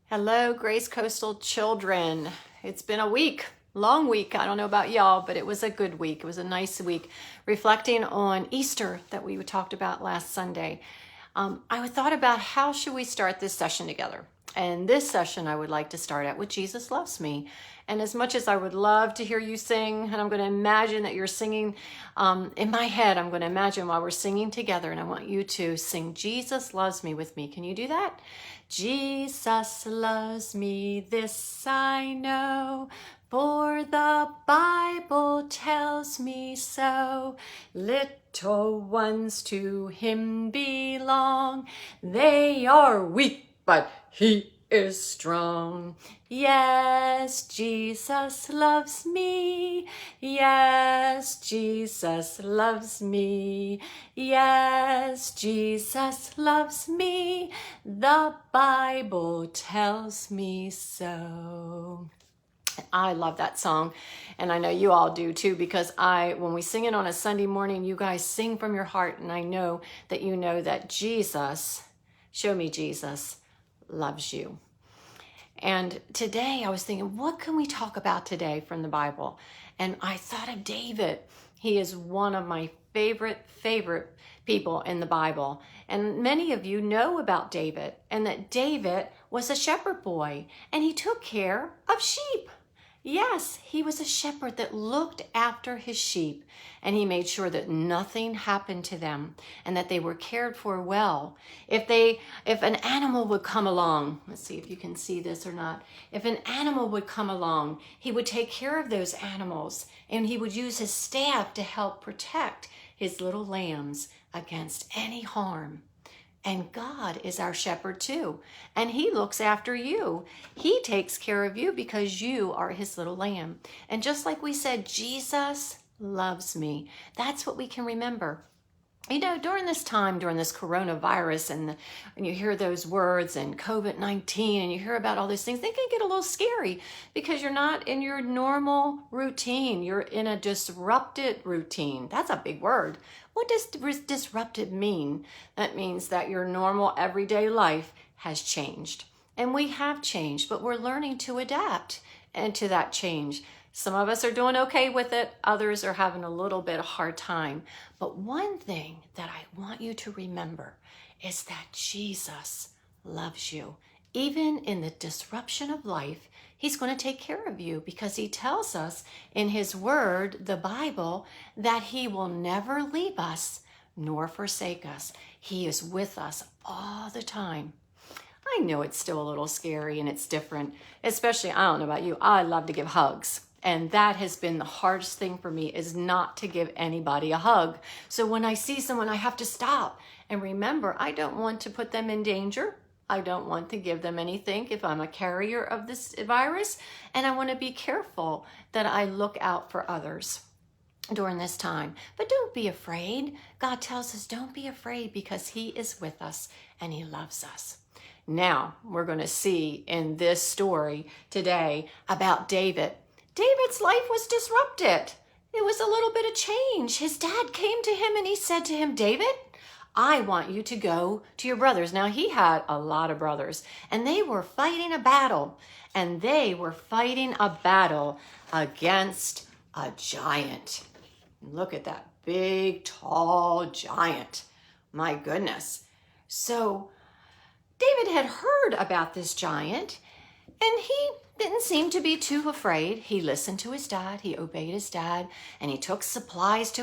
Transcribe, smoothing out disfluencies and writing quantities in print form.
Hello, Grace Coastal children. It's been a week, long week. I don't know about y'all, but it was a good week. It was a nice week. Reflecting on Easter that we talked about last Sunday, I thought about how should we start this session together. And this session I would like to start out with Jesus Loves Me. And as much as I would love to hear you sing, and I'm going to imagine that you're singing in my head, I'm going to imagine while we're singing together, and I want you to sing Jesus Loves Me with me. Can you do that? Jesus loves me, this I know, for the Bible tells me so. Little ones to him belong. They are weak, but he is strong. Yes, Jesus loves me. Yes, Jesus loves me. Yes, Jesus loves me. The Bible tells me so. I love that song, and I know you all do too, because when we sing it on a Sunday morning, you guys sing from your heart, and I know that Jesus, show me Jesus, loves you. And today I was thinking, what can we talk about today from the Bible? And I thought of David. He is one of my favorite people in the Bible. And many of you know about David, and that David was a shepherd boy, and he took care of sheep. Yes, he was a shepherd that looked after his sheep, and he made sure that nothing happened to them and that they were cared for well. If an animal would come along, let's see if you can see this or not. If an animal would come along, he would take care of those animals, and he would use his staff to help protect his little lambs against any harm. And God is our shepherd too. And he looks after you. He takes care of you because you are his little lamb. And just like we said, Jesus loves me. That's what we can remember. You know, during this time, during this coronavirus, and you hear those words and COVID-19, and you hear about all these things, they can get a little scary because you're not in your normal routine. You're in a disrupted routine. That's a big word. What does disrupted mean? That means that your normal everyday life has changed. And we have changed, but we're learning to adapt and to that change. Some of us are doing okay with it. Others are having a little bit of hard time. But one thing that I want you to remember is that Jesus loves you. Even in the disruption of life, he's going to take care of you because he tells us in his word, the Bible, that he will never leave us nor forsake us. He is with us all the time. I know it's still a little scary and it's different, especially, I don't know about you, I love to give hugs. And that has been the hardest thing for me, is not to give anybody a hug. So when I see someone, I have to stop and remember, I don't want to put them in danger. I don't want to give them anything if I'm a carrier of this virus. And I want to be careful that I look out for others during this time. But don't be afraid. God tells us don't be afraid because he is with us and he loves us. Now we're going to see in this story today about David. David's life was disrupted. It was a little bit of change. His dad came to him and he said to him, David, I want you to go to your brothers. Now, he had a lot of brothers, and they were fighting a battle. And they were fighting a battle against a giant. Look at that big, tall giant. My goodness. So David had heard about this giant, and he didn't seem to be too afraid. He listened to his dad, he obeyed his dad, and he took supplies to